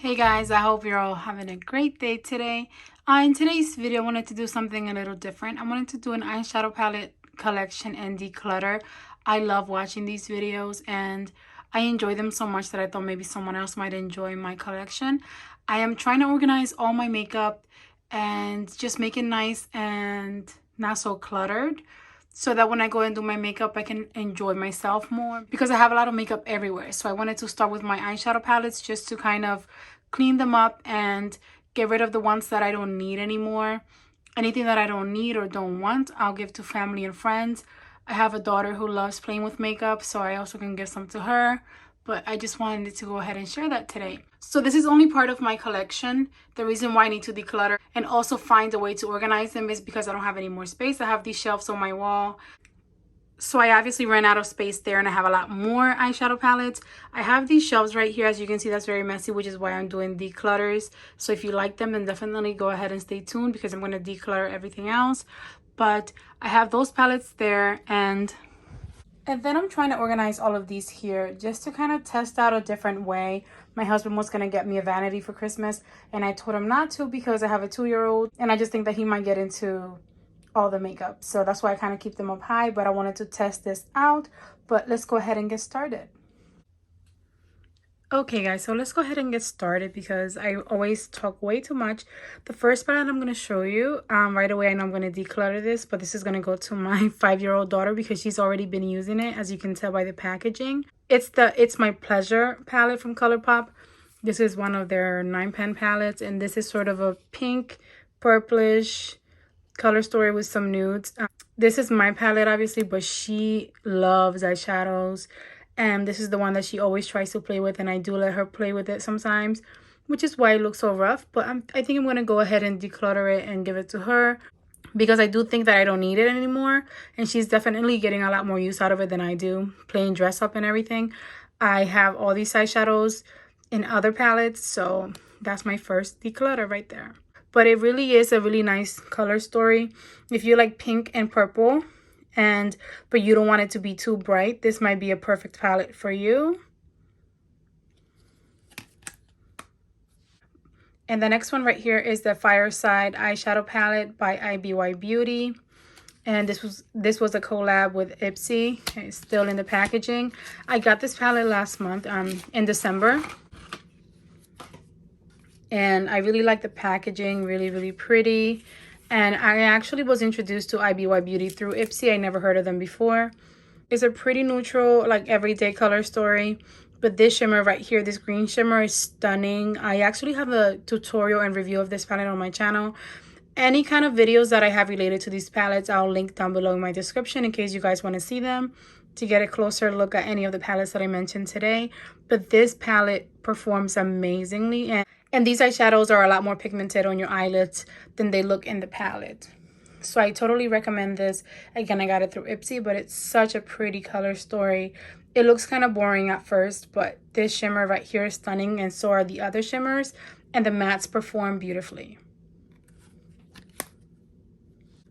Hey guys, I hope you're all having a great day today. In today's video, I wanted to do something a little different. I wanted to do an eyeshadow palette collection and declutter. I love watching these videos and I enjoy them so much that I thought maybe someone else might enjoy my collection. I am trying to organize all my makeup and just make it nice and not so cluttered, so that when I go and do my makeup, I can enjoy myself more because I have a lot of makeup everywhere. So I wanted to start with my eyeshadow palettes just to kind of clean them up and get rid of the ones that I don't need anymore. Anything that I don't need or don't want, I'll give to family and friends. I have a daughter who loves playing with makeup, so I also can give some to her. But I just wanted to go ahead and share that today. So this is only part of my collection. The reason why I need to declutter and also find a way to organize them is because I don't have any more space. I have these shelves on my wall. So I obviously ran out of space there and I have a lot more eyeshadow palettes. I have these shelves right here. As you can see, that's very messy, which is why I'm doing declutters. So if you like them, then definitely go ahead and stay tuned because I'm going to declutter everything else. But I have those palettes there, and then I'm trying to organize all of these here just to kind of test out a different way. My husband was going to get me a vanity for Christmas and I told him not to because I have a 2-year-old and I just think that he might get into all the makeup. So that's why I kind of keep them up high, but I wanted to test this out. But let's go ahead and get started. Okay guys, so let's go ahead and get started because I always talk way too much. The first palette I'm going to show you right away, I know I'm going to declutter this, but this is going to go to my 5-year-old daughter because she's already been using it, as you can tell by the packaging. It's my Pleasure palette from Colourpop. This is one of their 9-pan palettes, and this is sort of a pink, purplish color story with some nudes. This is my palette obviously, but she loves eyeshadows. And this is the one that she always tries to play with, and I do let her play with it sometimes, which is why it looks so rough. But I think I'm going to go ahead and declutter it and give it to her because I do think that I don't need it anymore. And she's definitely getting a lot more use out of it than I do, playing dress up and everything. I have all these eyeshadows in other palettes, so that's my first declutter right there. But it really is a really nice color story. If you like pink and purple, but you don't want it to be too bright, this might be a perfect palette for you. And the next one right here is the Fireside eyeshadow palette by IBY Beauty. And this was a collab with Ipsy. It's still in the packaging. I got this palette last month in December. And I really like the packaging, really pretty. And I actually was introduced to IBY Beauty through Ipsy. I never heard of them before. It's a pretty neutral, like everyday color story. But this shimmer right here, this green shimmer, is stunning. I actually have a tutorial and review of this palette on my channel. Any kind of videos that I have related to these palettes, I'll link down below in my description in case you guys want to see them to get a closer look at any of the palettes that I mentioned today. But this palette performs amazingly. And these eyeshadows are a lot more pigmented on your eyelids than they look in the palette. So I totally recommend this. Again, I got it through Ipsy, but it's such a pretty color story. It looks kind of boring at first, but this shimmer right here is stunning, and so are the other shimmers, and the mattes perform beautifully.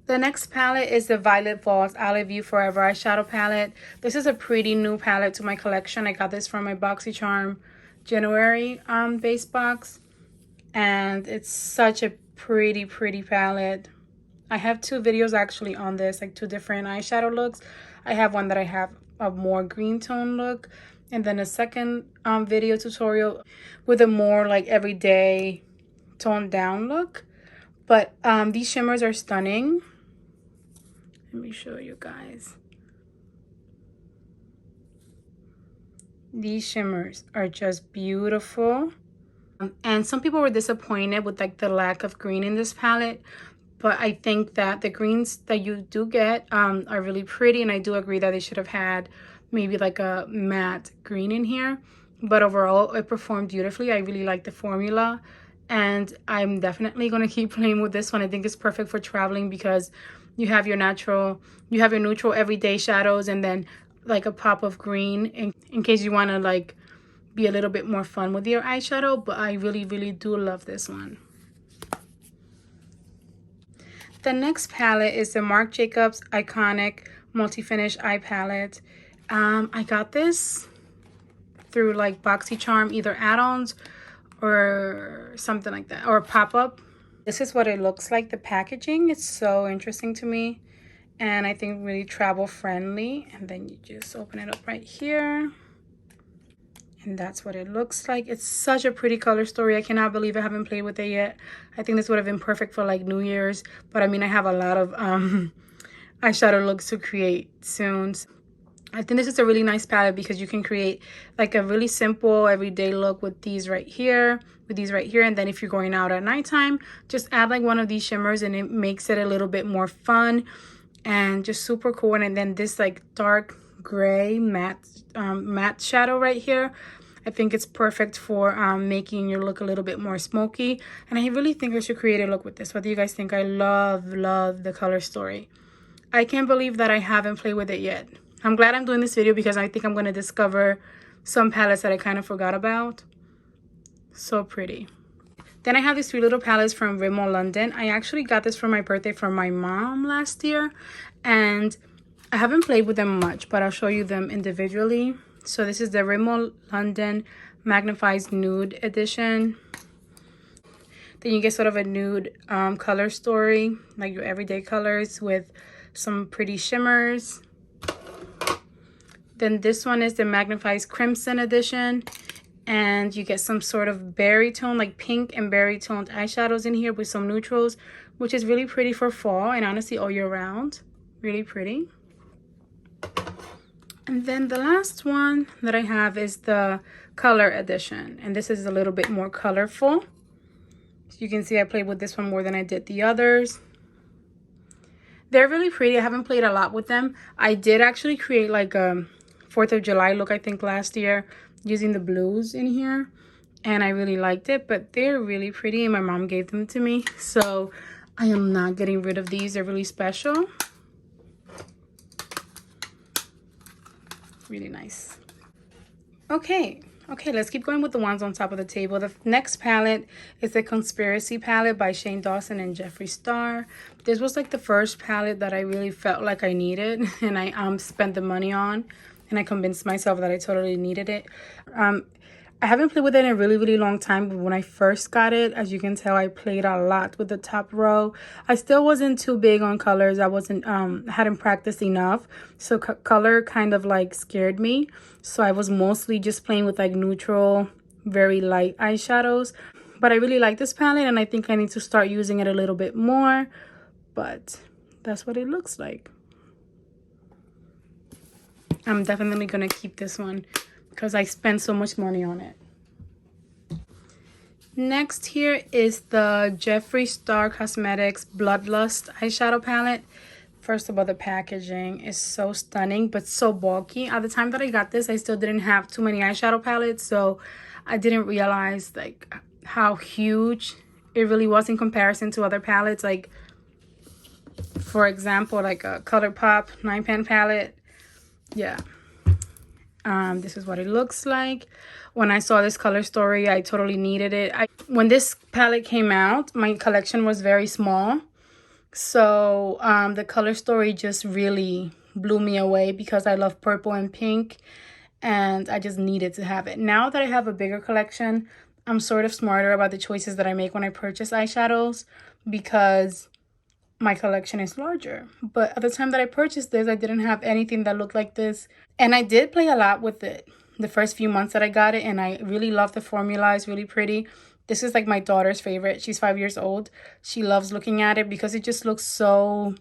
The next palette is the Violet Voss I Love You Forever eyeshadow palette. This is a pretty new palette to my collection. I got this from my BoxyCharm January base box. And it's such a pretty palette. I have 2 videos actually on this, like 2 different eyeshadow looks. I have one that I have a more green tone look, and then a second video tutorial with a more like everyday toned down look. But these shimmers are stunning. Let me show you guys. These shimmers are just beautiful. And some people were disappointed with like the lack of green in this palette, but I think that the greens that you do get are really pretty, and I do agree that they should have had maybe like a matte green in here. But overall, it performed beautifully. I really like the formula, and I'm definitely going to keep playing with this one. I think it's perfect for traveling because you have your neutral everyday shadows and then like a pop of green in case you want to like be a little bit more fun with your eyeshadow. But I really do love this one. The next palette is the Marc Jacobs Iconic Multi-Finish Eye Palette. I got this through like BoxyCharm, either add-ons or something like that, or pop-up. This is what it looks like. The packaging is so interesting to me, and I think really travel friendly. And then you just open it up right here, and that's what it looks like. It's such a pretty color story. I cannot believe I haven't played with it yet. I think this would have been perfect for like New Year's, but I mean, I have a lot of eyeshadow looks to create soon. I think this is a really nice palette because you can create like a really simple everyday look with these right here, and then if you're going out at nighttime, just add like one of these shimmers and it makes it a little bit more fun and just super cool. And then this like dark gray matte shadow right here, I think it's perfect for making your look a little bit more smoky. And I really think I should create a look with this. What do you guys think? I love the color story. I can't believe that I haven't played with it yet. I'm glad I'm doing this video because I think I'm going to discover some palettes that I kind of forgot about. So pretty. Then I have these three little palettes from Rimmel London. I actually got this for my birthday from my mom last year. And I haven't played with them much, but I'll show you them individually. So this is the Rimmel London Magnifies Nude Edition. Then you get sort of a nude color story, like your everyday colors with some pretty shimmers. Then this one is the Magnifies Crimson Edition, and you get some sort of berry tone, like pink and berry toned eyeshadows in here with some neutrals, which is really pretty for fall and honestly all year round. Really pretty. And then the last one that I have is the Color Edition, and this is a little bit more colorful. So you can see I played with this one more than I did the others. They're really pretty. I haven't played a lot with them. I did actually create like a 4th of July look, I think last year, using the blues in here, and I really liked it. But they're really pretty and my mom gave them to me, so I am not getting rid of these. They're really special. Really nice. Okay, let's keep going with the ones on top of the table. The next palette is the Conspiracy palette by Shane Dawson and Jeffree Star. This was like the first palette that I really felt like I needed, and I spent the money on, and I convinced myself that I totally needed it. I haven't played with it in a really long time, but when I first got it, as you can tell, I played a lot with the top row. I still wasn't too big on colors. I wasn't hadn't practiced enough, so color kind of like scared me. So I was mostly just playing with like neutral, very light eyeshadows. But I really like this palette, and I think I need to start using it a little bit more. But that's what it looks like. I'm definitely gonna keep this one because I spent so much money on it. Next here is the Jeffree Star Cosmetics Bloodlust eyeshadow palette. First of all, the packaging is so stunning but so bulky. At the time that I got this, I still didn't have too many eyeshadow palettes, so I didn't realize like how huge it really was in comparison to other palettes. Like for example, like a Colourpop 9-pan palette. Yeah. This is what it looks like. When I saw this color story, I totally needed it. When this palette came out, my collection was very small. So the color story just really blew me away because I love purple and pink, and I just needed to have it. Now that I have a bigger collection, I'm sort of smarter about the choices that I make when I purchase eyeshadows because my collection is larger. But at the time that I purchased this, I didn't have anything that looked like this. And I did play a lot with it the first few months that I got it, and I really love the formula. It's really pretty. This is like my daughter's favorite. She's 5 years old. She loves looking at it because it just looks so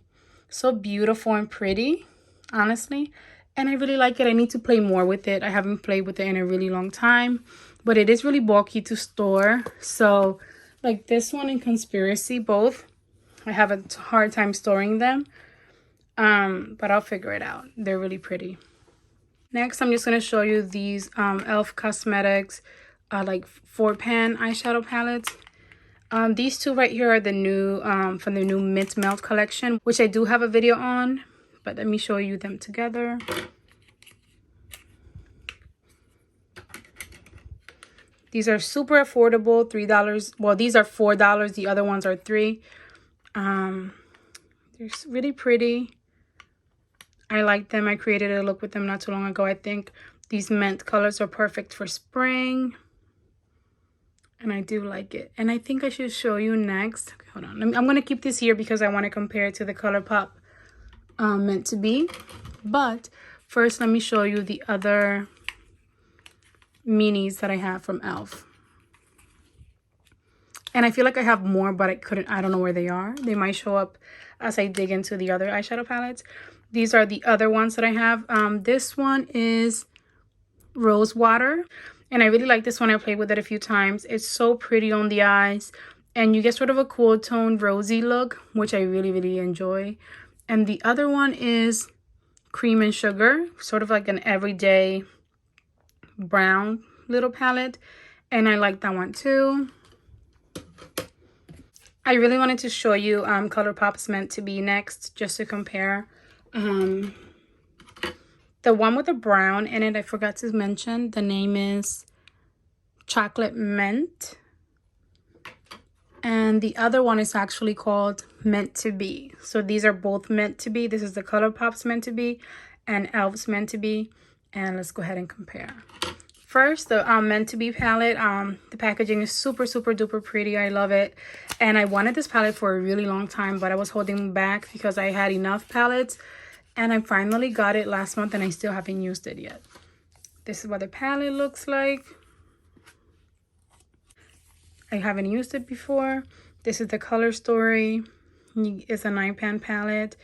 beautiful and pretty, honestly. And I really like it. I need to play more with it. I haven't played with it in a really long time, but it is really bulky to store. So like this one and Conspiracy, both, I have a hard time storing them, but I'll figure it out. They're really pretty. Next, I'm just going to show you these e.l.f. Cosmetics like 4-pan eyeshadow palettes. These two right here are the new from the new Mint Melt collection, which I do have a video on, but let me show you them together. These are super affordable, $3. Well, these are $4. The other ones are $3. They're really pretty. I like them. I created a look with them not too long ago. I think these mint colors are perfect for spring. and I do like it. And I think I should show you next. Okay, hold on. I'm going to keep this here because I want to compare it to the ColourPop Meant to Be. But first, let me show you the other minis that I have from e.l.f. And I feel like I have more, but I don't know where they are. They might show up as I dig into the other eyeshadow palettes. These are the other ones that I have. This one is Rose Water. And I really like this one. I played with it a few times. It's so pretty on the eyes. And you get sort of a cool tone rosy look, which I really, really enjoy. And the other one is Cream and Sugar. Sort of like an everyday brown little palette. And I like that one too. I really wanted to show you ColourPop's Meant to Be next, just to compare. The one with the brown in it, I forgot to mention, the name is Chocolate Mint. And the other one is actually called Meant to Be. So these are both meant to be. This is the ColourPop's Meant to Be and e.l.f.'s Meant to Be. And let's go ahead and compare. First, the Meant to Be palette. The packaging is super, super duper pretty. I love it. And I wanted this palette for a really long time, but I was holding back because I had enough palettes. And I finally got it last month and I still haven't used it yet. This is what the palette looks like. I haven't used it before. This is the color story. It's a 9-pan palette.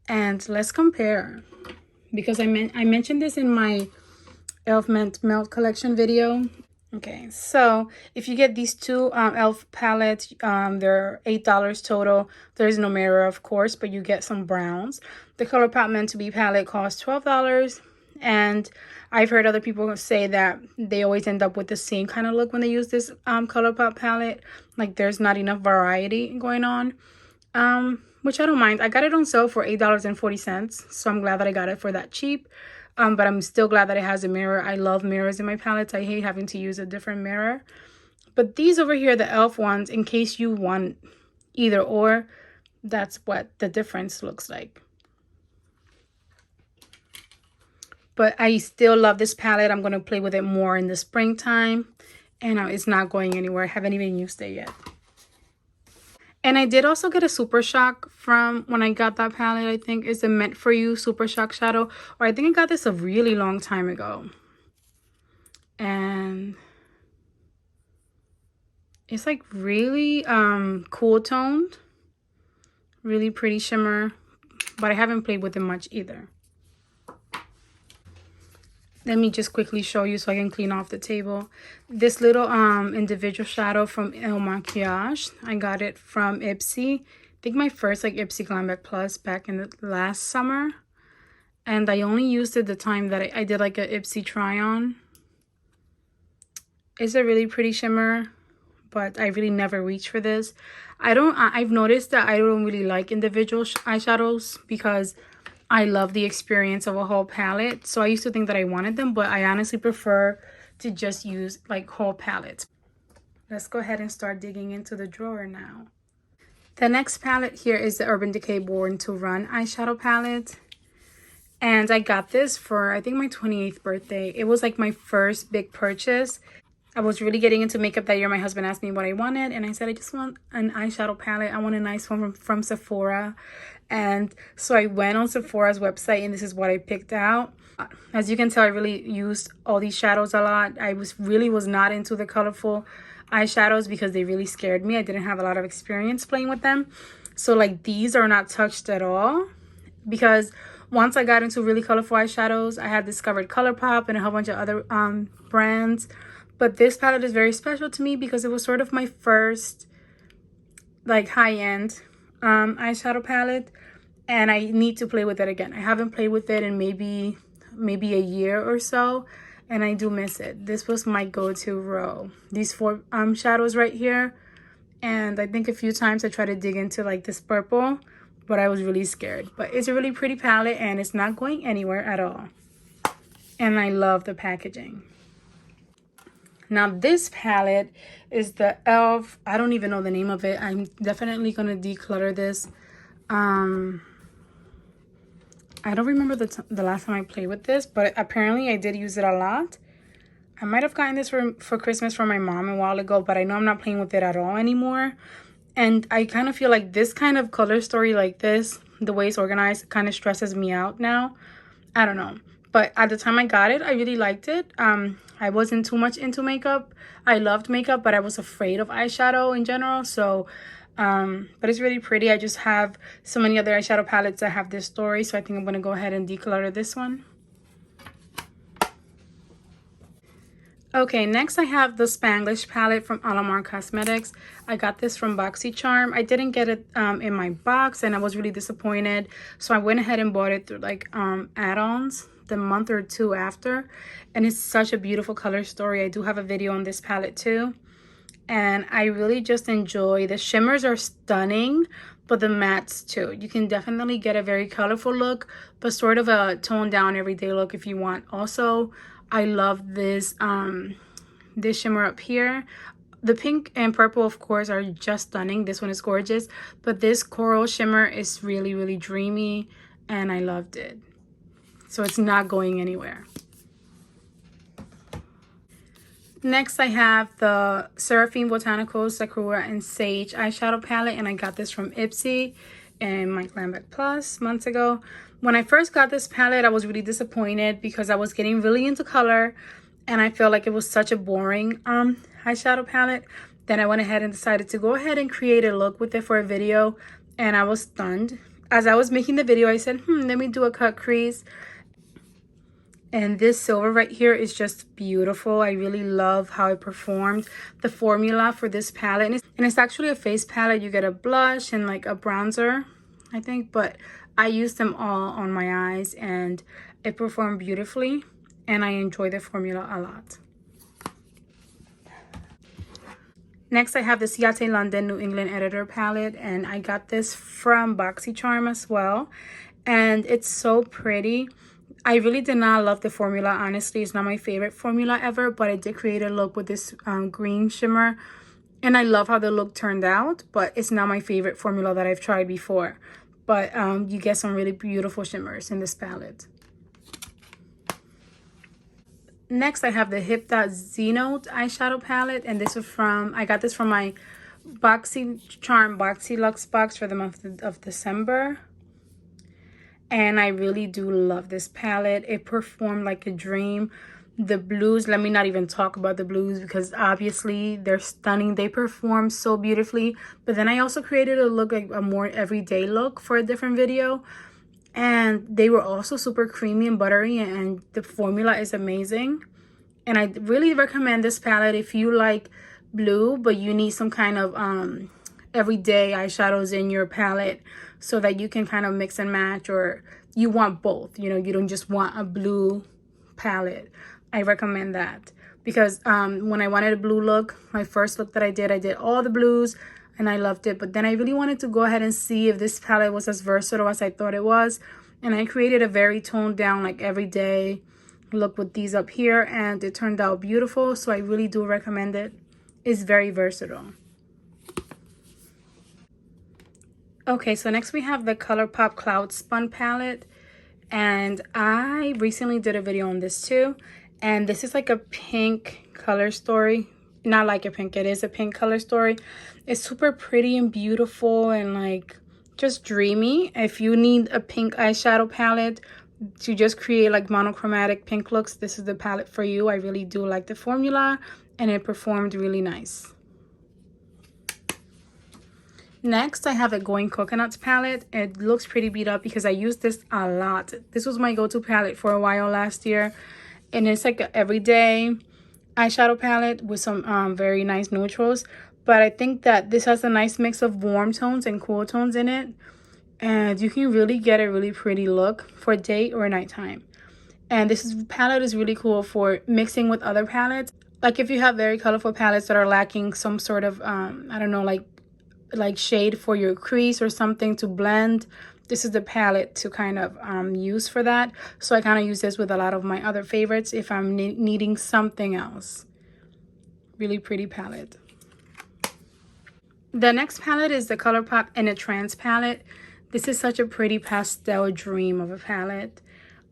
And let's compare. Because I mentioned this in my e.l.f. Melt collection video. Okay, so if you get these two e.l.f. palettes, they're $8 total. There's no mirror, of course, but you get some browns. The ColourPop Meant to Be palette costs $12. And I've heard other people say that they always end up with the same kind of look when they use this ColourPop palette. Like there's not enough variety going on. Which I don't mind. I got it on sale for $8.40. So I'm glad that I got it for that cheap. But I'm still glad that it has a mirror. I love mirrors in my palettes. I hate having to use a different mirror. But these over here, the e.l.f. ones, in case you want either or, that's what the difference looks like. But I still love this palette. I'm going to play with it more in the springtime. And it's not going anywhere. I haven't even used it yet. And I did also get a Super Shock from when I got that palette. I think it's a Meant For You Super Shock shadow. Or I think I got this a really long time ago. And it's like really cool toned. Really pretty shimmer. But I haven't played with it much either. Let me just quickly show you so I can clean off the table. This little individual shadow from El Maquillage. I got it from Ipsy. I think my first like Ipsy Glam Back Plus back in the last summer. And I only used it the time that I did like a Ipsy try on. It's a really pretty shimmer, but I really never reach for this. I've noticed that I don't really like individual eyeshadows because I love the experience of a whole palette. So I used to think that I wanted them, but I honestly prefer to just use like whole palettes. Let's go ahead and start digging into the drawer now. The next palette here is the Urban Decay Born to Run eyeshadow palette. And I got this for, I think, my 28th birthday. It was like my first big purchase. I was really getting into makeup that year. My husband asked me what I wanted. And I said, I just want an eyeshadow palette. I want a nice one from Sephora. And so I went on Sephora's website and this is what I picked out. As you can tell, I really used all these shadows a lot. I was not into the colorful eyeshadows because they really scared me. I didn't have a lot of experience playing with them. So like these are not touched at all because once I got into really colorful eyeshadows, I had discovered ColourPop and a whole bunch of other brands. But this palette is very special to me because it was sort of my first like high-end eyeshadow palette, and I need to play with it again. I haven't played with it in maybe a year or so, and I do miss it. This was my go-to row. These 4 shadows right here, and I think a few times I tried to dig into like this purple, but I was really scared. But it's a really pretty palette and it's not going anywhere at all. And I love the packaging. Now this palette is the e.l.f. I don't even know the name of it. I'm definitely going to declutter this. I don't remember the last time I played with this, but apparently I did use it a lot. I might have gotten this for Christmas from my mom a while ago, but I know I'm not playing with it at all anymore. And I kind of feel like this kind of color story like this, the way it's organized, kind of stresses me out now. I don't know. But at the time I got it, I really liked it. I wasn't too much into makeup. I loved makeup, but I was afraid of eyeshadow in general. So, but it's really pretty. I just have so many other eyeshadow palettes that have this story. So I think I'm going to go ahead and declutter this one. Okay, next I have the Spanglish palette from Alamar Cosmetics. I got this from BoxyCharm. I didn't get it in my box and I was really disappointed. So I went ahead and bought it through like add-ons the month or two after. And it's such a beautiful color story. I do have a video on this palette too. And I really just enjoy, the shimmers are stunning, but the mattes too. You can definitely get a very colorful look, but sort of a toned down everyday look if you want. Also, I love this this shimmer up here. The pink and purple, of course, are just stunning. This one is gorgeous, but this coral shimmer is really, really dreamy, and I loved it. So it's not going anywhere. Next, I have the Seraphine Botanicals Sakura and Sage eyeshadow palette, and I got this from Ipsy and my Glamback Plus months ago. When I first got this palette, I was really disappointed because I was getting really into color and I felt like it was such a boring eyeshadow palette. Then I went ahead and decided to go ahead and create a look with it for a video, and I was stunned. As I was making the video, I said, let me do a cut crease. And this silver right here is just beautiful. I really love how it performed. The formula for this palette, and it's actually a face palette. You get a blush and like a bronzer, I think, but I used them all on my eyes and it performed beautifully, and I enjoy the formula a lot. Next, I have the Ciate London New England Editor palette, and I got this from BoxyCharm as well, and it's so pretty. I really did not love the formula, honestly. It's not my favorite formula ever, but I did create a look with this green shimmer, and I love how the look turned out, but it's not my favorite formula that I've tried before. But you get some really beautiful shimmers in this palette. Next, I have the Hip.Zenote eyeshadow palette, and this is from, I got this from my BoxyCharm Boxy Luxe box for the month of December. And I really do love this palette. It performed like a dream. The blues, let me not even talk about the blues because obviously they're stunning. They perform so beautifully. But then I also created a look, like a more everyday look for a different video. And they were also super creamy and buttery, and the formula is amazing. And I really recommend this palette if you like blue, but you need some kind of everyday eyeshadows in your palette so that you can kind of mix and match, or you want both, you know, you don't just want a blue palette. I recommend that because when I wanted a blue look, my first look that I did all the blues and I loved it. But then I really wanted to go ahead and see if this palette was as versatile as I thought it was, and I created a very toned down, like everyday look with these up here, and it turned out beautiful. So I really do recommend it. It's very versatile. Okay, so next we have the ColourPop Cloud Spun palette, and I recently did a video on this too, and this is like a pink color story. Not like a pink, it is a pink color story. It's super pretty and beautiful and like just dreamy. If you need a pink eyeshadow palette to just create like monochromatic pink looks, this is the palette for you. I really do like the formula and it performed really nice. Next, I have a Going Coconuts palette. It looks pretty beat up because I used this a lot. This was my go-to palette for a while last year. And it's like an everyday eyeshadow palette with some very nice neutrals. But I think that this has a nice mix of warm tones and cool tones in it. And you can really get a really pretty look for day or nighttime. And palette is really cool for mixing with other palettes. Like if you have very colorful palettes that are lacking some sort of, I don't know, like shade for your crease or something to blend, this is the palette to kind of use for that. So I kind of use this with a lot of my other favorites if I'm needing something else. Really pretty palette. The next palette is the ColourPop In a Trance palette. This is such a pretty pastel dream of a palette.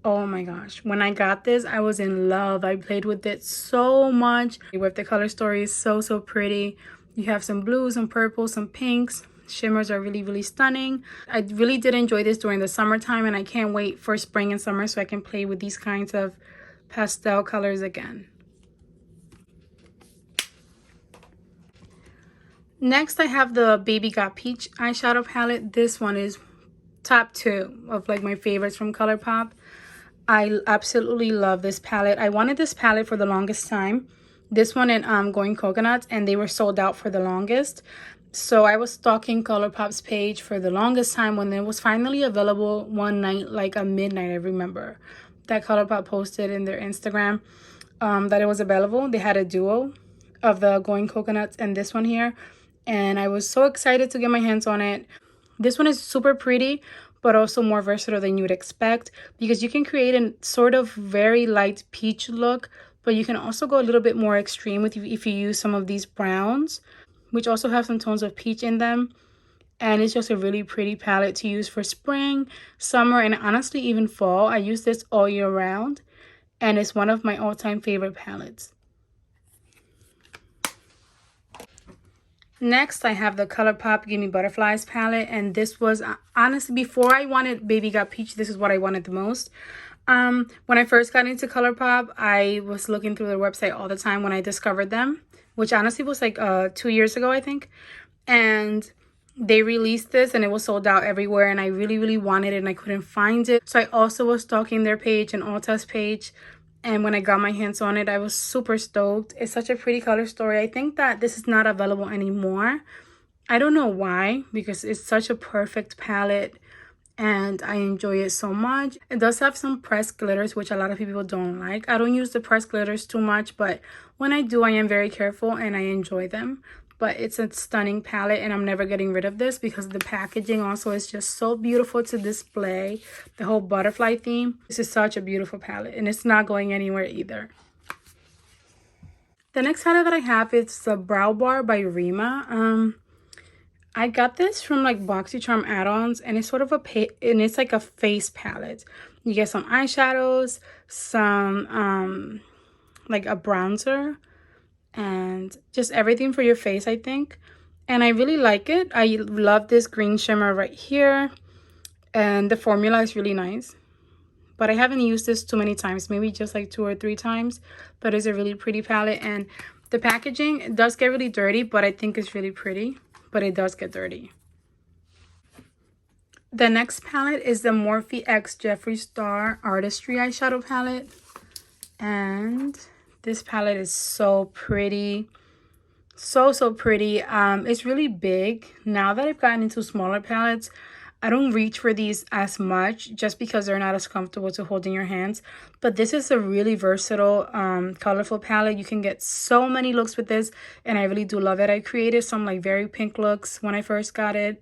Oh my gosh, when I got this, I was in love. I played with it so much. With the color story is so pretty. You have some blues, some purples, some pinks. Shimmers are really stunning. I really did enjoy this during the summertime, and I can't wait for spring and summer so I can play with these kinds of pastel colors again. Next, I have the Baby Got Peach eyeshadow palette. This one is top 2 of like my favorites from Colourpop. I absolutely love this palette. I wanted this palette for the longest time. This one and Going Coconuts, and they were sold out for the longest. So I was stalking Colourpop's page for the longest time when it was finally available one night, like at midnight. I remember that Colourpop posted in their Instagram that it was available. They had a duo of the Going Coconuts and this one here, and I was so excited to get my hands on it. This one is super pretty, but also more versatile than you would expect, because you can create a sort of very light peach look, but you can also go a little bit more extreme with if you use some of these browns, which also have some tones of peach in them. And it's just a really pretty palette to use for spring, summer, and honestly even fall. I use this all year round, and it's one of my all-time favorite palettes. Next, I have the Colourpop Gimme Butterflies palette, and this was honestly, before I wanted Baby Got Peach, this is what I wanted the most. When I first got into Colourpop, I was looking through their website all the time when I discovered them, which honestly was like 2 years ago, I think. And they released this and it was sold out everywhere, and I really wanted it and I couldn't find it. So I also was stalking their page and Ulta's page, and when I got my hands on it, I was super stoked. It's such a pretty color story. I think that this is not available anymore. I don't know why, because it's such a perfect palette and I enjoy it so much. It does have some pressed glitters, which a lot of people don't like. I don't use the pressed glitters too much, but when I do, I am very careful and I enjoy them. But it's a stunning palette, and I'm never getting rid of this because the packaging also is just so beautiful to display. The whole butterfly theme. This is such a beautiful palette, and it's not going anywhere either. The next palette that I have is the Brow Bar by Rima. I got this from like BoxyCharm add-ons, and it's sort of it's like a face palette. You get some eyeshadows, some like a bronzer, and just everything for your face, I think. And I really like it. I love this green shimmer right here, and the formula is really nice, but I haven't used this too many times, maybe just like 2 or 3 times. But it's a really pretty palette, and the packaging does get really dirty, but I think it's really pretty, but it does get dirty. The next palette is the Morphe X Jeffree Star Artistry eyeshadow palette, and this palette is so pretty. So pretty. It's really big. Now that I've gotten into smaller palettes, I don't reach for these as much just because they're not as comfortable to hold in your hands. But this is a really versatile, colorful palette. You can get so many looks with this, and I really do love it. I created some like very pink looks when I first got it,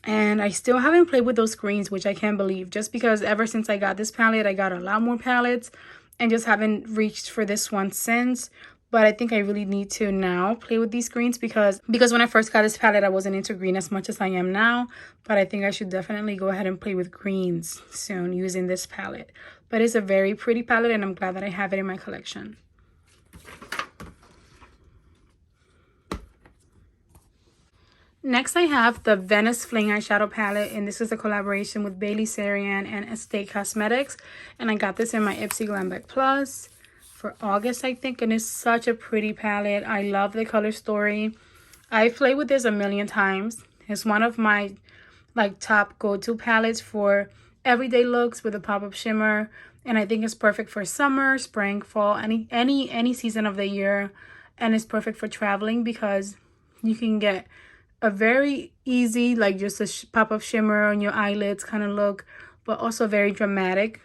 and I still haven't played with those greens, which I can't believe, just because ever since I got this palette, I got a lot more palettes and just haven't reached for this one since. But I think I really need to now play with these greens because when I first got this palette, I wasn't into green as much as I am now. But I think I should definitely go ahead and play with greens soon using this palette. But it's a very pretty palette, and I'm glad that I have it in my collection. Next, I have the Venice Fling eyeshadow palette, and this is a collaboration with Bailey Sarian and Estate Cosmetics. And I got this in my Ipsy Glam Back Plus for August, I think, and it's such a pretty palette. I love the color story. I've played with this a million times. It's one of my like top go-to palettes for everyday looks with a pop-up shimmer, and I think it's perfect for summer, spring, fall, any season of the year. And it's perfect for traveling because you can get a very easy, like just a pop-up shimmer on your eyelids kind of look, but also very dramatic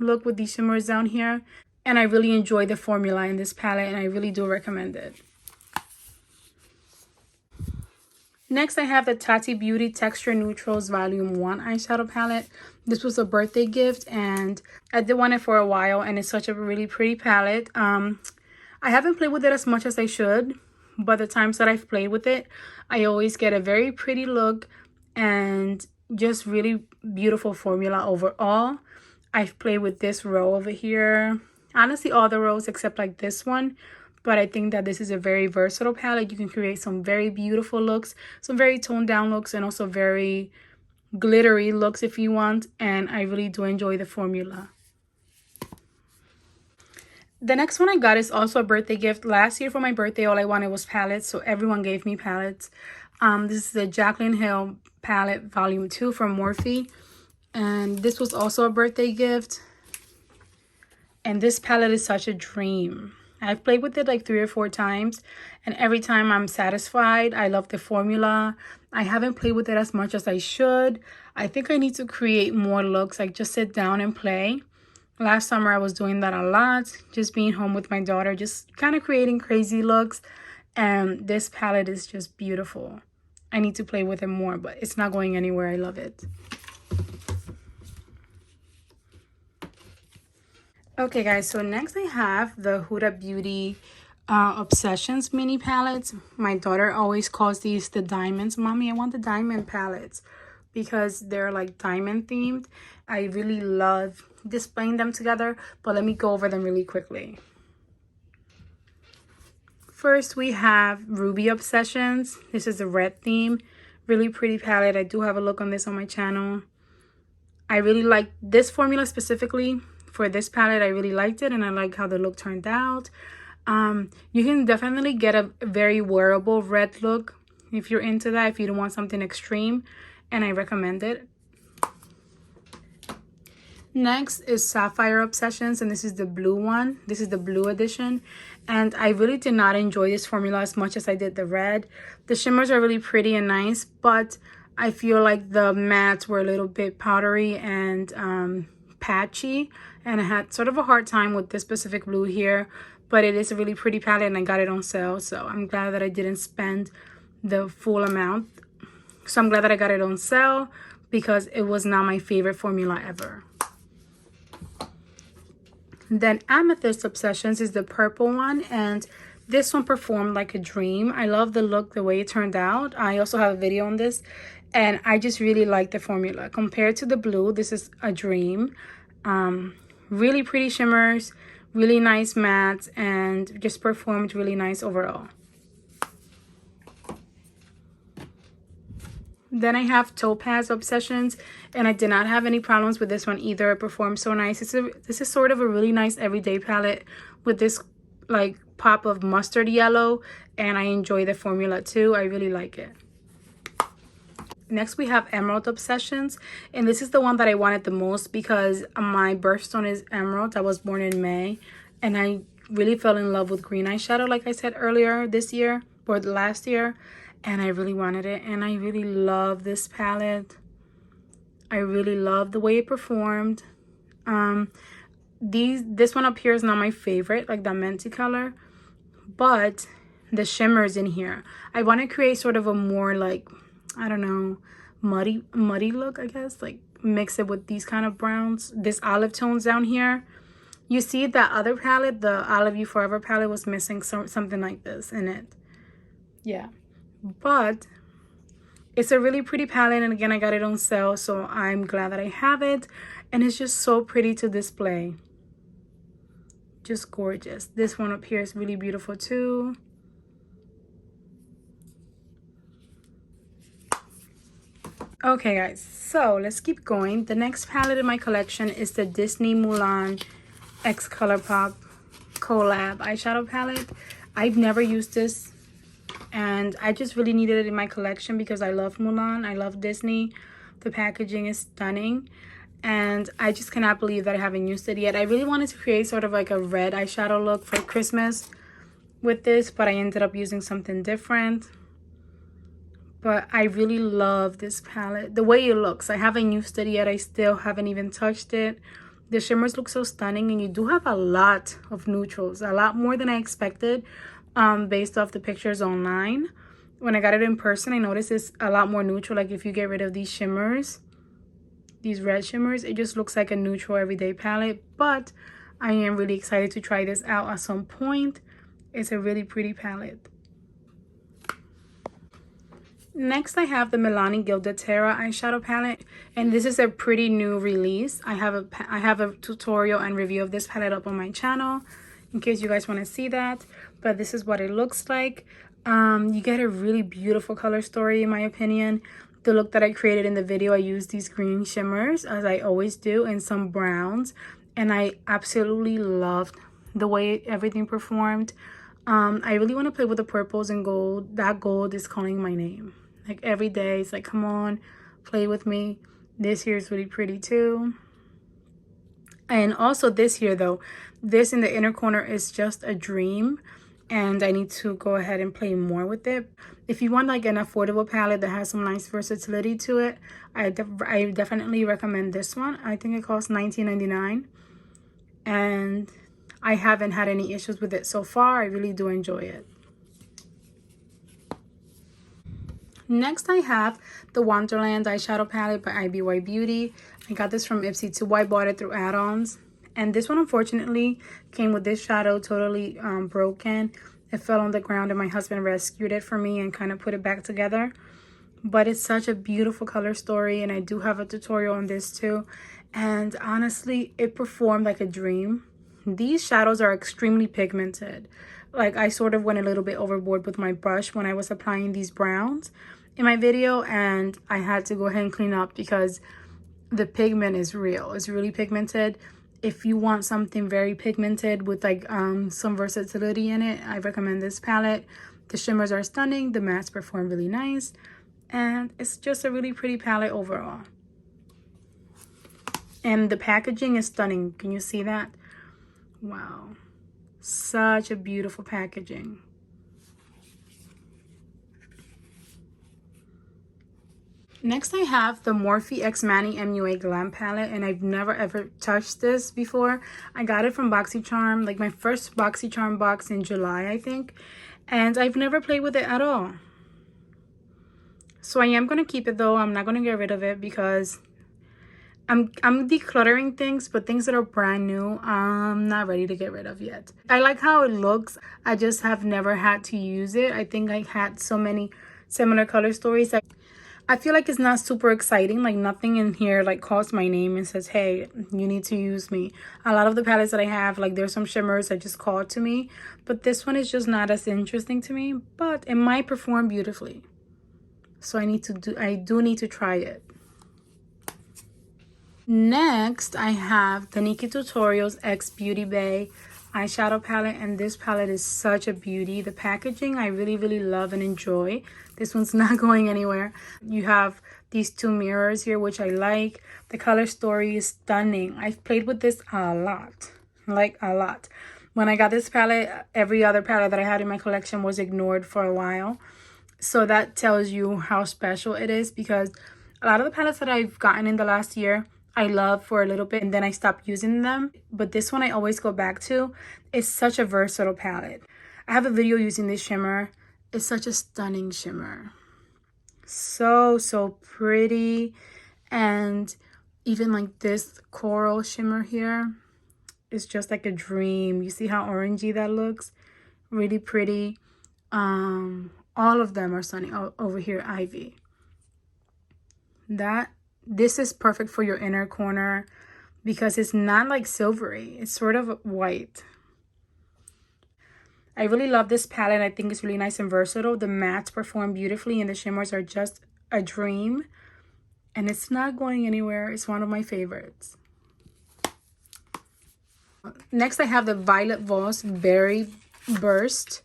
look with these shimmers down here. And I really enjoy the formula in this palette, and I really do recommend it. Next, I have the Tati Beauty Texture Neutrals Volume 1 eyeshadow palette. This was a birthday gift, and I did want it for a while, and it's such a really pretty palette. I haven't played with it as much as I should, but the times that I've played with it, I always get a very pretty look and just really beautiful formula overall. I've played with this row over here. Honestly, all the rows except like this one. But I think that this is a very versatile palette. You can create some very beautiful looks, some very toned down looks, and also very glittery looks if you want. And I really do enjoy the formula. The next one I got is also a birthday gift. Last year for my birthday, all I wanted was palettes, so everyone gave me palettes. This is the Jaclyn Hill palette volume 2 from Morphe. And this was also a birthday gift. And this palette is such a dream. I've played with it like 3 or 4 times. And every time I'm satisfied. I love the formula. I haven't played with it as much as I should. I think I need to create more looks. Like just sit down and play. Last summer I was doing that a lot. Just being home with my daughter. Just kind of creating crazy looks. And this palette is just beautiful. I need to play with it more. But it's not going anywhere. I love it. Okay guys, so next I have the Huda Beauty Obsessions mini palettes. My daughter always calls these the diamonds. Mommy, I want the diamond palettes because they're like diamond themed. I really love displaying them together, but let me go over them really quickly. First we have Ruby Obsessions. This is the red theme. Really pretty palette. I do have a look on this on my channel. I really like this formula specifically. For this palette, I really liked it, and I like how the look turned out. You can definitely get a very wearable red look if you're into that, if you don't want something extreme, and I recommend it. Next is Sapphire Obsessions, and this is the blue one. This is the blue edition, and I really did not enjoy this formula as much as I did the red. The shimmers are really pretty and nice, but I feel like the mattes were a little bit powdery and patchy, and I had sort of a hard time with this specific blue here, but it is a really pretty palette and I got it on sale, so I'm glad that I didn't spend the full amount. So I'm glad that I got it on sale because it was not my favorite formula ever. Then Amethyst Obsessions is the purple one, and this one performed like a dream. I love the look, the way it turned out. I also have a video on this, and I just really like the formula. Compared to the blue, this is a dream. Really pretty shimmers, really nice mattes, and just performed really nice overall. Then I have Topaz Obsessions, and I did not have any problems with this one either. It performed so nice. This is sort of a really nice everyday palette with this like pop of mustard yellow, and I enjoy the formula too. I really like it. Next we have Emerald Obsessions, and this is the one that I wanted the most because my birthstone is emerald. I was born in May, and I really fell in love with green eyeshadow, like I said earlier this year or last year, and I really wanted it, and I really love this palette. I really love the way it performed. This one up here is not my favorite, like the minty color, but the shimmers in here, I want to create sort of a more like, I don't know, muddy look, I guess, like mix it with these kind of browns, this olive tones down here. You see that other palette, the Olive You Forever palette, was missing something like this in it. Yeah, but it's a really pretty palette, and again, I got it on sale, so I'm glad that I have it, and it's just so pretty to display. Just gorgeous. This one up here is really beautiful too. Okay guys, so let's keep going. The next palette in my collection is the Disney Mulan X Colourpop collab eyeshadow palette. I've never used this, and I just really needed it in my collection because I love Mulan, I love Disney. The packaging is stunning, and I just cannot believe that I haven't used it yet. I really wanted to create sort of like a red eyeshadow look for Christmas with this, but I ended up using something different. But I really love this palette, the way it looks. I haven't used it yet. I still haven't even touched it. The shimmers look so stunning, and you do have a lot of neutrals, a lot more than I expected based off the pictures online. When I got it in person, I noticed it's a lot more neutral. Like if you get rid of these shimmers, these red shimmers, it just looks like a neutral everyday palette. But I am really excited to try this out at some point. It's a really pretty palette. Next, I have the Milani Gilded Terra eyeshadow palette, and this is a pretty new release. I have a tutorial and review of this palette up on my channel in case you guys want to see that. But this is what it looks like. You get a really beautiful color story, in my opinion. The look that I created in the video, I used these green shimmers, as I always do, and some browns, and I absolutely loved the way everything performed. I really want to play with the purples and gold. That gold is calling my name. Like every day, it's like, come on, play with me. This here is really pretty too. And also this here though, this in the inner corner is just a dream. And I need to go ahead and play more with it. If you want like an affordable palette that has some nice versatility to it, I definitely recommend this one. I think it costs $19.99. And I haven't had any issues with it so far. I really do enjoy it. Next, I have the Wonderland eyeshadow palette by IBY Beauty. I got this from Ipsy too. I bought it through add-ons. And this one, unfortunately, came with this shadow totally broken. It fell on the ground and my husband rescued it for me and kind of put it back together. But it's such a beautiful color story, and I do have a tutorial on this too. And honestly, it performed like a dream. These shadows are extremely pigmented. Like, I sort of went a little bit overboard with my brush when I was applying these browns in my video, and I had to go ahead and clean up because the pigment is real. It's really pigmented. If you want something very pigmented with like some versatility in it, I recommend this palette. The shimmers are stunning, the mattes perform really nice, and it's just a really pretty palette overall. And the packaging is stunning. Can you see that? Wow, such a beautiful packaging. Next, I have the Morphe X Mani MUA Glam palette, and I've never ever touched this before. I got it from BoxyCharm, like my first BoxyCharm box in July, I think, and I've never played with it at all. So I am going to keep it though. I'm not going to get rid of it because I'm decluttering things, but things that are brand new, I'm not ready to get rid of yet. I like how it looks. I just have never had to use it. I think I had so many similar color stories that I feel like it's not super exciting. Like, nothing in here like calls my name and says, hey, you need to use me. A lot of the palettes that I have, like, there's some shimmers that just call to me, but this one is just not as interesting to me, but it might perform beautifully. So I do need to try it. Next, I have the Nikki Tutorials X Beauty Bay eyeshadow palette, and this palette is such a beauty. The packaging I really love and enjoy. This one's not going anywhere. You have these two mirrors here, which I like. The color story is stunning. I've played with this a lot, like a lot. When I got this palette, every other palette that I had in my collection was ignored for a while. So that tells you how special it is, because a lot of the palettes that I've gotten in the last year, I love for a little bit and then I stopped using them. But this one I always go back to. It's such a versatile palette. I have a video using this shimmer. It's such a stunning shimmer. So pretty. And even like this coral shimmer here is just like a dream. You see how orangey that looks? Really pretty. All of them are stunning. Oh, over here, Ivy. This is perfect for your inner corner because it's not like silvery. It's sort of white. I really love this palette. I think it's really nice and versatile. The mattes perform beautifully and the shimmers are just a dream. And it's not going anywhere. It's one of my favorites. Next, I have the Violet Voss Berry Burst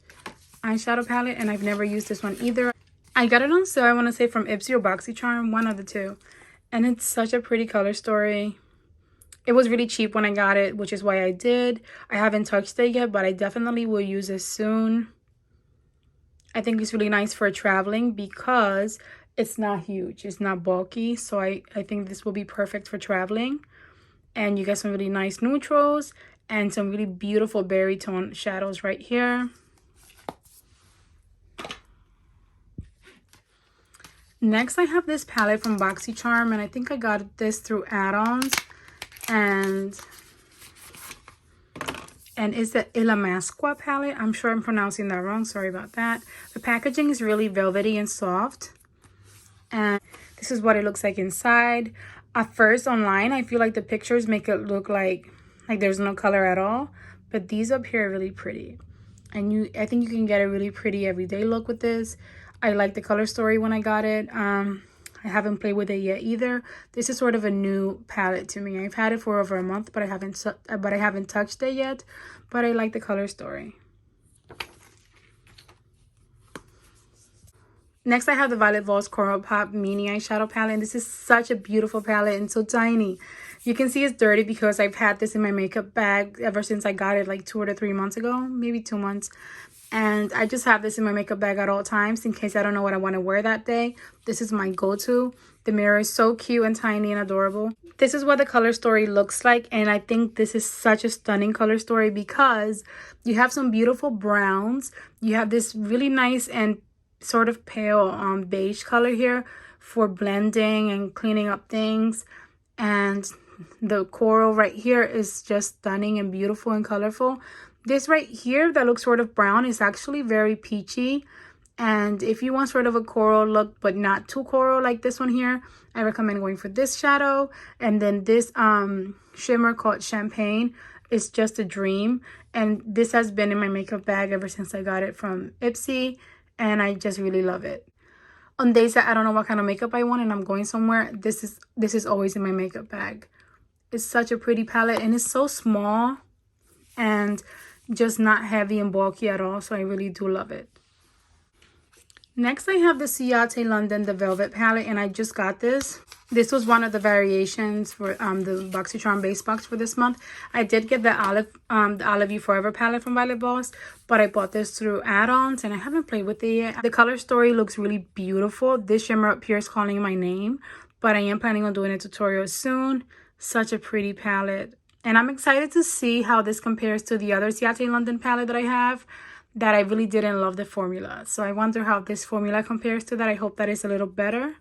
eyeshadow palette, and I've never used this one either. I got it on sale, I want to say from Ipsy or BoxyCharm, one of the two. And it's such a pretty color story. It was really cheap when I got it, which is why I did. I haven't touched it yet, but I definitely will use it soon. I think it's really nice for traveling because it's not huge. It's not bulky. So I think this will be perfect for traveling. And you get some really nice neutrals and some really beautiful berry tone shadows right here. Next, I have this palette from BoxyCharm, and I think I got this through add-ons. And it's the Ilamasqua palette. I'm sure I'm pronouncing that wrong. Sorry about that. The packaging is really velvety and soft. And this is what it looks like inside. At first online, I feel like the pictures make it look like there's no color at all, but these up here are really pretty. And I think you can get a really pretty everyday look with this. I like the color story when I got it. I haven't played with it yet either. This is sort of a new palette to me. I've had it for over a month, but I haven't touched it yet. But I like the color story. Next, I have the Violet Voss Colourpop Mini Eyeshadow Palette. And this is such a beautiful palette and so tiny. You can see it's dirty because I've had this in my makeup bag ever since I got it like 2 or 3 months ago, maybe 2 months. And I just have this in my makeup bag at all times in case I don't know what I want to wear that day. This is my go-to. The mirror is so cute and tiny and adorable. This is what the color story looks like. And I think this is such a stunning color story because you have some beautiful browns. You have this really nice and sort of pale beige color here for blending and cleaning up things. And the coral right here is just stunning and beautiful and colorful. This right here that looks sort of brown is actually very peachy. And if you want sort of a coral look but not too coral like this one here, I recommend going for this shadow. And then this shimmer called Champagne is just a dream. And this has been in my makeup bag ever since I got it from Ipsy. And I just really love it. On days that I don't know what kind of makeup I want and I'm going somewhere, this is always in my makeup bag. It's such a pretty palette and it's so small and just not heavy and bulky at all. So I really do love it. Next, I have the Ciate London, the Velvet palette, and I just got this. This was one of the variations for the BoxyCharm base box for this month. I did get the Olive You Forever palette from Violet Voss, but I bought this through add-ons and I haven't played with it yet. The color story looks really beautiful. This shimmer up here is calling my name, but I am planning on doing a tutorial soon. Such a pretty palette. And I'm excited to see how this compares to the other Ciate London palette that I have, that I really didn't love the formula. So I wonder how this formula compares to that. I hope that it's a little better.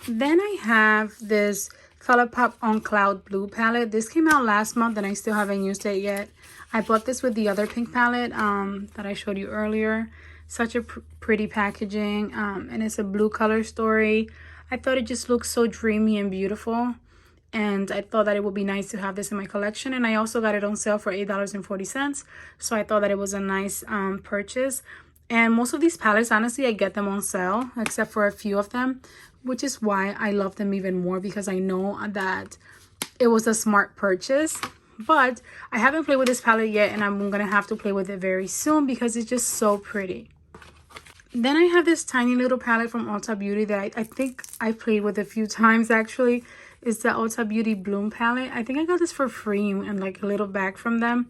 Then I have this Colourpop On Cloud Blue palette. This came out last month and I still haven't used it yet. I bought this with the other pink palette that I showed you earlier. Such a pretty packaging, and it's a blue color story. I thought it just looked so dreamy and beautiful. And I thought that it would be nice to have this in my collection. And I also got it on sale for $8.40. So I thought that it was a nice purchase. And most of these palettes, honestly, I get them on sale, except for a few of them, which is why I love them even more, because I know that it was a smart purchase. But I haven't played with this palette yet, and I'm going to have to play with it very soon because it's just so pretty. Then I have this tiny little palette from Ulta Beauty that I think I played with a few times actually. It's the Ulta Beauty Bloom palette. I think I got this for free and like a little bag from them.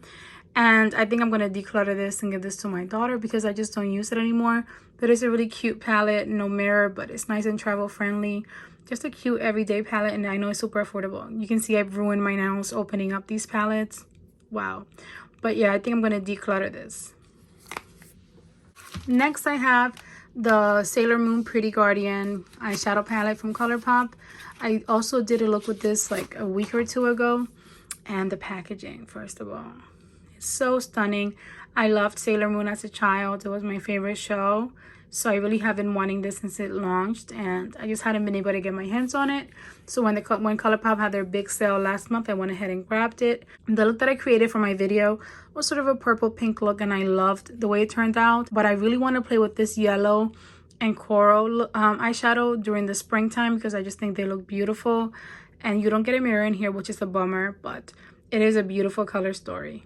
And I think I'm going to declutter this and give this to my daughter because I just don't use it anymore. But it's a really cute palette. No mirror, but it's nice and travel friendly. Just a cute everyday palette, and I know it's super affordable. You can see I've ruined my nails opening up these palettes. Wow. But yeah, I think I'm going to declutter this. Next, I have the Sailor Moon Pretty Guardian eyeshadow palette from Colourpop. I also did a look with this like a week or two ago. And the packaging, first of all, it's so stunning. I loved Sailor Moon as a child. It was my favorite show. So I really have been wanting this since it launched, and I just hadn't been able to get my hands on it. So when Colourpop had their big sale last month, I went ahead and grabbed it. The look that I created for my video was sort of a purple pink look, and I loved the way it turned out. But I really want to play with this yellow and coral eyeshadow during the springtime because I just think they look beautiful. And you don't get a mirror in here, which is a bummer, but it is a beautiful color story.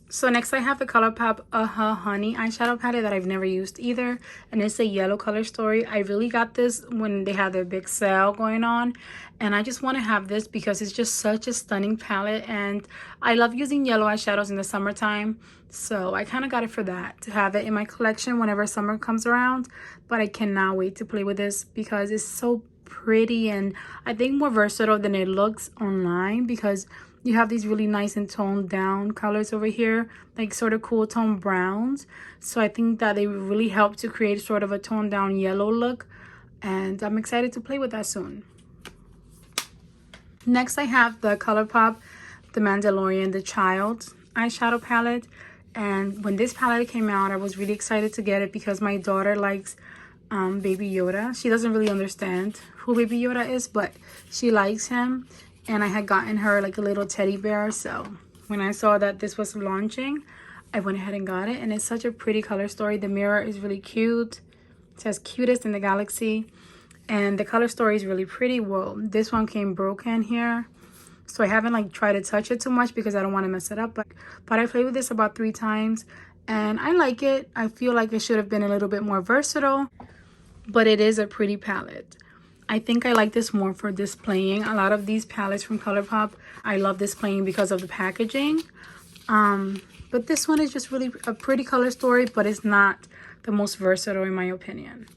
So next I have the Colourpop Honey eyeshadow palette that I've never used either, and it's a yellow color story. I really got this when they had their big sale going on, and I just want to have this because it's just such a stunning palette, and I love using yellow eyeshadows in the summertime. So I kind of got it for that, to have it in my collection whenever summer comes around. But I cannot wait to play with this because it's so pretty, and I think more versatile than it looks online because you have these really nice and toned down colors over here, like sort of cool tone browns. So I think that they really help to create sort of a toned down yellow look, and I'm excited to play with that soon. Next I have the Colourpop The Mandalorian The Child eyeshadow palette. And when this palette came out, I was really excited to get it because my daughter likes Baby Yoda. She doesn't really understand who Baby Yoda is, but she likes him. And I had gotten her like a little teddy bear. So when I saw that this was launching, I went ahead and got it. And it's such a pretty color story. The mirror is really cute. It says cutest in the galaxy. And the color story is really pretty. Well, this one came broken here. So I haven't like tried to touch it too much because I don't want to mess it up. But I played with this about 3 times and I like it. I feel like it should have been a little bit more versatile, but it is a pretty palette. I think I like this more for displaying. A lot of these palettes from ColourPop, I love displaying because of the packaging. But this one is just really a pretty color story, but it's not the most versatile in my opinion.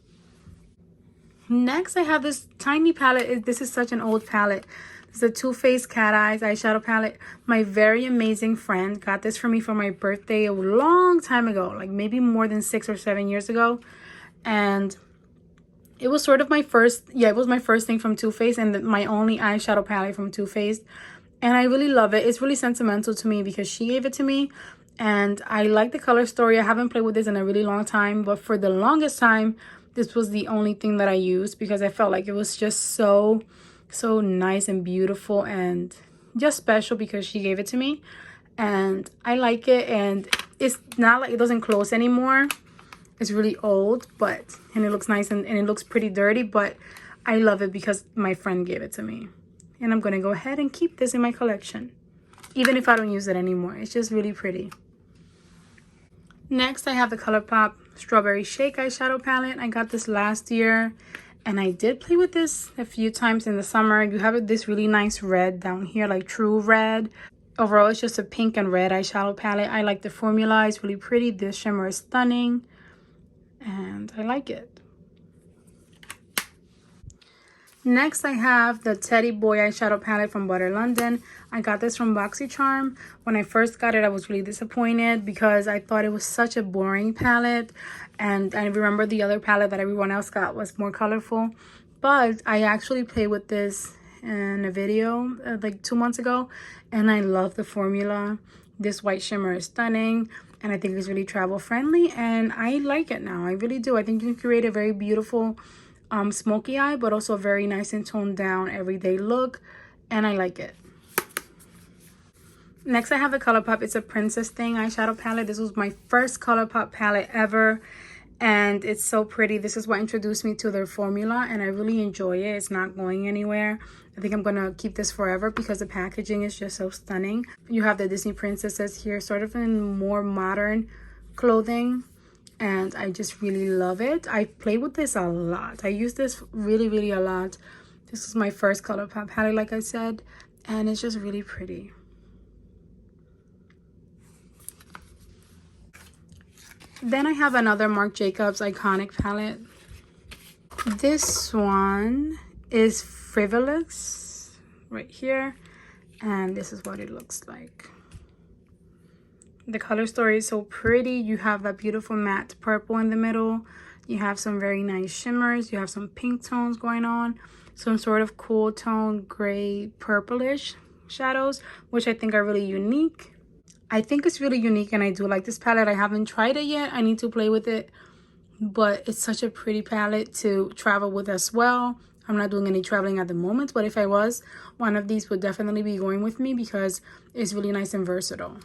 Next, I have this tiny palette. This is such an old palette. It's a Too Faced Cat Eyes eyeshadow palette. My very amazing friend got this for me for my birthday a long time ago, like maybe more than 6 or 7 years ago. And it was sort of my first, it was my first thing from Too Faced and my only eyeshadow palette from Too Faced. And I really love it. It's really sentimental to me because she gave it to me. And I like the color story. I haven't played with this in a really long time, but for the longest time, this was the only thing that I used because I felt like it was just so nice and beautiful and just special because she gave it to me. And I like it, and it's not like it doesn't close anymore. It's really old, and it looks nice and it looks pretty dirty, but I love it because my friend gave it to me. And I'm gonna go ahead and keep this in my collection, even if I don't use it anymore. It's just really pretty. Next, I have the ColourPop Strawberry Shake eyeshadow palette. I got this last year, and I did play with this a few times in the summer. You have this really nice red down here, like true red. Overall, it's just a pink and red eyeshadow palette. I like the formula. It's really pretty. This shimmer is stunning, and I like it. Next, I have the Teddy Boy eyeshadow palette from Butter London. I got this from BoxyCharm. When I first got it, I was really disappointed because I thought it was such a boring palette. And I remember the other palette that everyone else got was more colorful. But I actually played with this in a video like 2 months ago. And I love the formula. This white shimmer is stunning. And I think it's really travel friendly. And I like it now. I really do. I think you can create a very beautiful smoky eye, but also a very nice and toned down everyday look, and I like it. Next, I have the ColourPop It's a Princess Thing eyeshadow palette. This was my first ColourPop palette ever, and it's so pretty. This is what introduced me to their formula, and I really enjoy it. It's not going anywhere. I think I'm gonna keep this forever because the packaging is just so stunning. You have the Disney princesses here, sort of in more modern clothing, and I just really love it. I played with this a lot. I use this really a lot. This is my first ColourPop palette, like I said, and it's just really pretty. Then I have another Marc Jacobs iconic palette. This one is Frivolous right here, and this is what it looks like. The color story is so pretty. You have that beautiful matte purple in the middle. You have some very nice shimmers. You have some pink tones going on. Some sort of cool tone gray purplish shadows, which I think are really unique. I think it's really unique, and I do like this palette. I haven't tried it yet. I need to play with it. But it's such a pretty palette to travel with as well. I'm not doing any traveling at the moment, but if I was, one of these would definitely be going with me because it's really nice and versatile.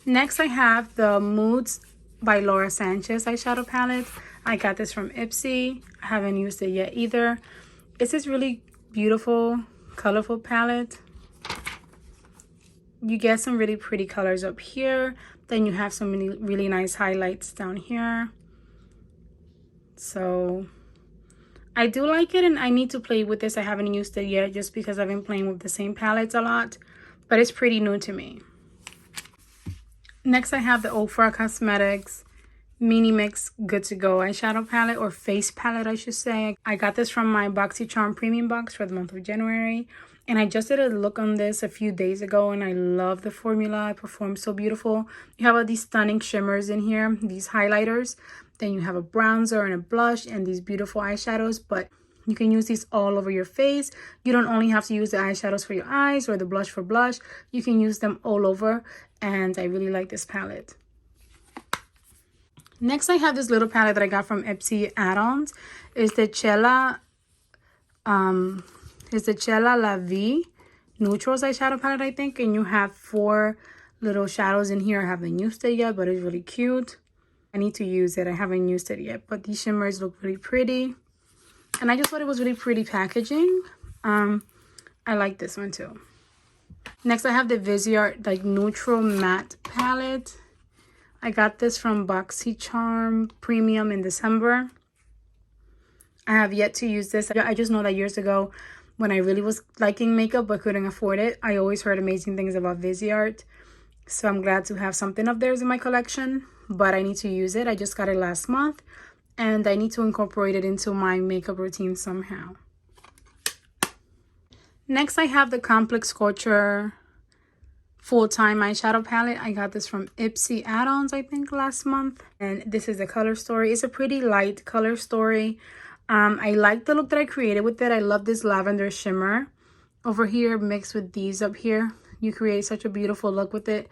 Next, I have the Moods by Laura Sanchez eyeshadow palette. I got this from Ipsy. I haven't used it yet either. It's this really beautiful, colorful palette. You get some really pretty colors up here. Then you have some really nice highlights down here. So I do like it, and I need to play with this. I haven't used it yet just because I've been playing with the same palettes a lot, but it's pretty new to me. Next, I have the Ofra Cosmetics Mini Mix Good to Go eyeshadow palette, or face palette, I should say. I got this from my BoxyCharm premium box for the month of January, and I just did a look on this a few days ago, and I love the formula. It performs so beautiful. You have all these stunning shimmers in here, these highlighters. Then you have a bronzer and a blush and these beautiful eyeshadows, but You can use these all over your face. You don't only have to use the eyeshadows for your eyes or the blush for blush. You can use them all over, and I really like this palette. Next, I have this little palette that I got from Ipsy Add-ons. It's the Cella La Vie Neutrals eyeshadow palette, I think. And you have 4 little shadows in here. I haven't used it yet, but it's really cute. I need to use it. I haven't used it yet, but these shimmers look really pretty. And I just thought it was really pretty packaging. I like this one too. Next, I have the Viseart like neutral matte palette. I got this from BoxyCharm Premium in December. I have yet to use this. I just know that years ago, when I really was liking makeup but couldn't afford it, I always heard amazing things about Viseart. So I'm glad to have something of theirs in my collection, but I need to use it. I just got it last month, and I need to incorporate it into my makeup routine somehow. Next, I have the Complex Culture Full-Time eyeshadow palette. I got this from Ipsy Add-ons, I think, last month. And this is the color story. It's a pretty light color story. I like the look that I created with it. I love this lavender shimmer over here mixed with these up here. You create such a beautiful look with it,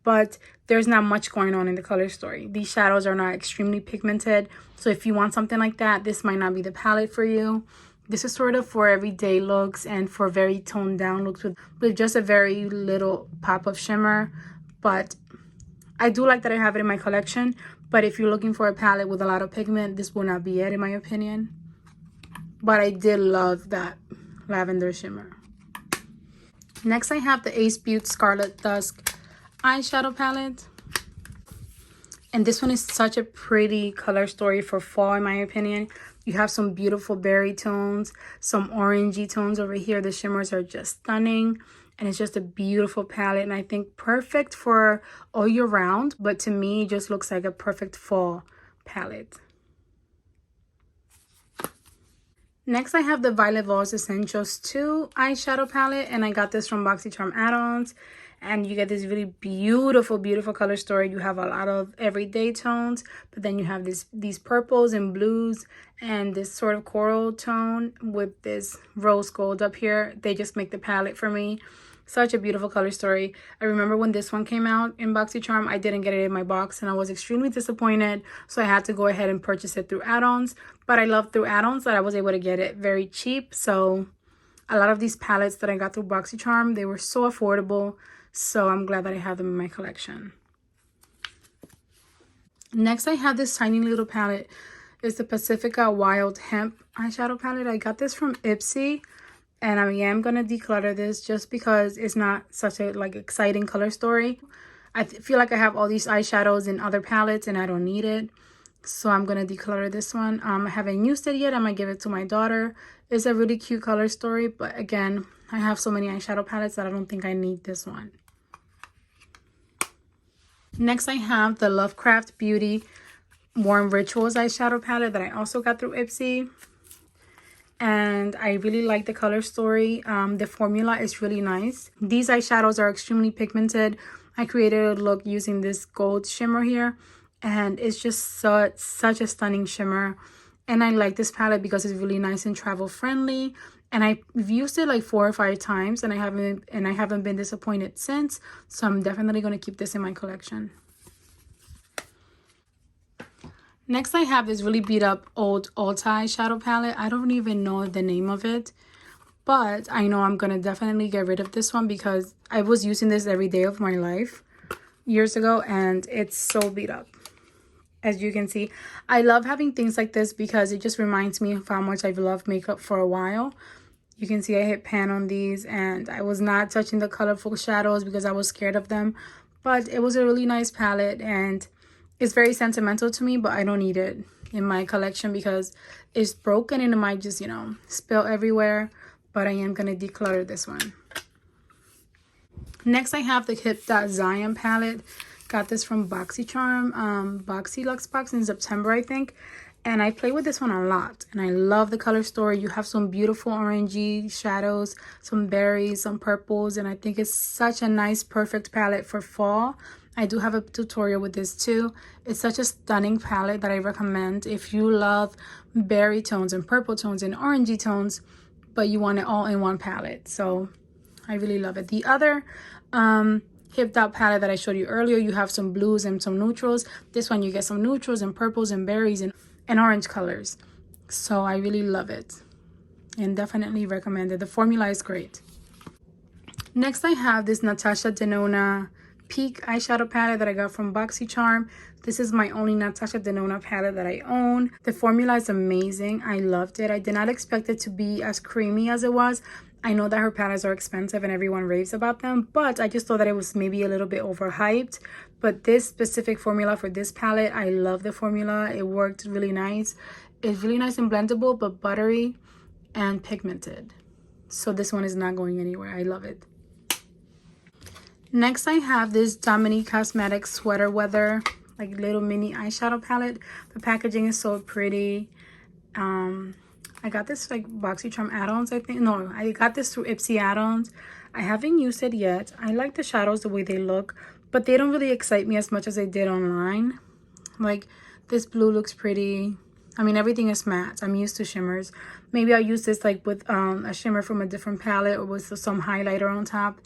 but there's not much going on in the color story. These shadows are not extremely pigmented, so if you want something like that, this might not be the palette for you. This is sort of for everyday looks and for very toned down looks with just a very little pop of shimmer. But I do like that I have it in my collection, but if you're looking for a palette with a lot of pigment, this will not be it in my opinion. But I did love that lavender shimmer. Next, I have the Ace Beauty Scarlet Dusk eyeshadow palette. And this one is such a pretty color story for fall, in my opinion. You have some beautiful berry tones, some orangey tones over here. The shimmers are just stunning. And it's just a beautiful palette. And I think perfect for all year round. But to me, it just looks like a perfect fall palette. Next, I have the Violet Voss Essentials 2 eyeshadow palette, and I got this from BoxyCharm Add-ons. And you get this really beautiful, beautiful color story. You have a lot of everyday tones, but then you have these purples and blues and this sort of coral tone with this rose gold up here. They just make the palette for me. Such a beautiful color story. I remember when this one came out in BoxyCharm, I didn't get it in my box and I was extremely disappointed. So I had to go ahead and purchase it through add-ons. But I love through add-ons that I was able to get it very cheap. So a lot of these palettes that I got through BoxyCharm, they were so affordable. So I'm glad that I have them in my collection. Next, I have this tiny little palette. It's the Pacifica Wild Hemp eyeshadow palette. I got this from Ipsy. And I am going to declutter this just because it's not such a exciting color story. I feel like I have all these eyeshadows in other palettes and I don't need it. So I'm going to declutter this one. I haven't used it yet. I might give it to my daughter. It's a really cute color story. But again, I have so many eyeshadow palettes that I don't think I need this one. Next, I have the Lovecraft Beauty Warm Rituals eyeshadow palette that I also got through Ipsy. And I really like the color story. The formula is really nice. These eyeshadows are extremely pigmented. I created a look using this gold shimmer here. And it's just such a stunning shimmer. And I like this palette because it's really nice and travel friendly. And I've used it like 4 or 5 times. And I haven't been disappointed since. So I'm definitely going to keep this in my collection. Next, I have this really beat up old Ulta eyeshadow palette. I don't even know the name of it, but I know I'm going to definitely get rid of this one because I was using this every day of my life years ago and it's so beat up. As you can see, I love having things like this because it just reminds me of how much I've loved makeup for a while. You can see I hit pan on these and I was not touching the colorful shadows because I was scared of them, but it was a really nice palette and it's very sentimental to me, but I don't need it in my collection because it's broken and it might just, you know, spill everywhere. But I am going to declutter this one. Next, I have the Hip Dot Zion palette. Got this from BoxyCharm, Boxy Luxe Box in September, I think. And I play with this one a lot. And I love the color story. You have some beautiful orangey shadows, some berries, some purples. And I think it's such a nice, perfect palette for fall. I do have a tutorial with this too. It's such a stunning palette that I recommend if you love berry tones and purple tones and orangey tones, but you want it all in one palette. So I really love it. The other Hipped Out palette that I showed you earlier, you have some blues and some neutrals. This one you get some neutrals and purples and berries and orange colors. So I really love it and definitely recommend it. The formula is great. Next I have this Natasha Denona Peak eyeshadow palette that I got from BoxyCharm. This is my only Natasha Denona palette that I own. The formula is amazing. I loved it. I did not expect it to be as creamy as it was. I know that her palettes are expensive and everyone raves about them, but I just thought that it was maybe a little bit overhyped. But this specific formula for this palette, I love the formula. It worked really nice. It's really nice and blendable, but buttery and pigmented. So this one is not going anywhere. I love it. Next, I have this Dominique Cosmetics Sweater Weather, like little mini eyeshadow palette. The packaging is so pretty. I got this like BoxyCharm add-ons, I think. No, I got this through Ipsy add-ons. I haven't used it yet. I like the shadows the way they look, but they don't really excite me as much as they did online. Like this blue looks pretty. I mean, everything is matte. I'm used to shimmers. Maybe I'll use this like with a shimmer from a different palette or with some highlighter on top.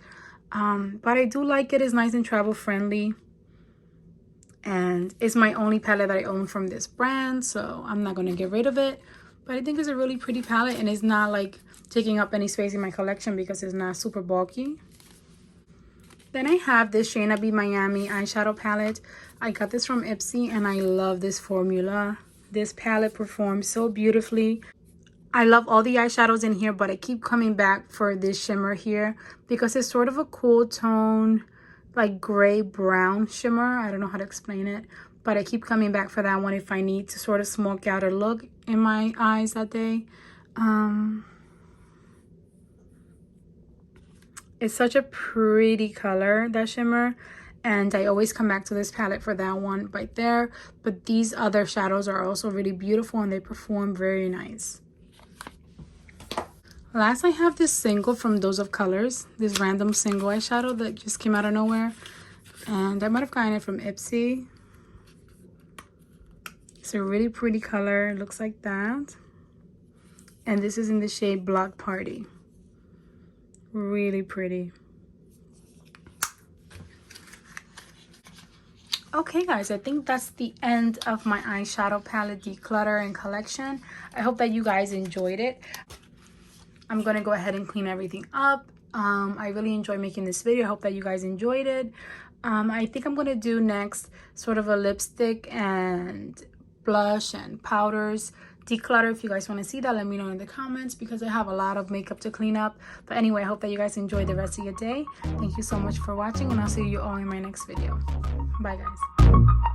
But I do like it. It's nice and travel friendly. And it's my only palette that I own from this brand, so I'm not going to get rid of it. But I think it's a really pretty palette and it's not like taking up any space in my collection because it's not super bulky. Then I have this Shayna B. Miami eyeshadow palette. I got this from Ipsy and I love this formula. This palette performs so beautifully. I love all the eyeshadows in here, but I keep coming back for this shimmer here because it's sort of a cool tone, like gray brown shimmer. I don't know how to explain it, but I keep coming back for that one if I need to sort of smoke out a look in my eyes that day. It's such a pretty color, that shimmer, and I always come back to this palette for that one right there. But these other shadows are also really beautiful and they perform very nice. Last, I have this single from Dose of Colors, this random single eyeshadow that just came out of nowhere, and I might have gotten it from Ipsy. It's a really pretty color. It looks like that, and this is in the shade Block Party. Really pretty. Okay guys, I think that's the end of my eyeshadow palette declutter and collection. I hope that you guys enjoyed it. I'm gonna go ahead and clean everything up. I really enjoyed making this video. I hope that you guys enjoyed it. I think I'm gonna do next sort of a lipstick and blush and powders declutter. If you guys want to see that, let me know in the comments because I have a lot of makeup to clean up. But anyway, I hope that you guys enjoy the rest of your day. Thank you so much for watching and I'll see you all in my next video. Bye guys.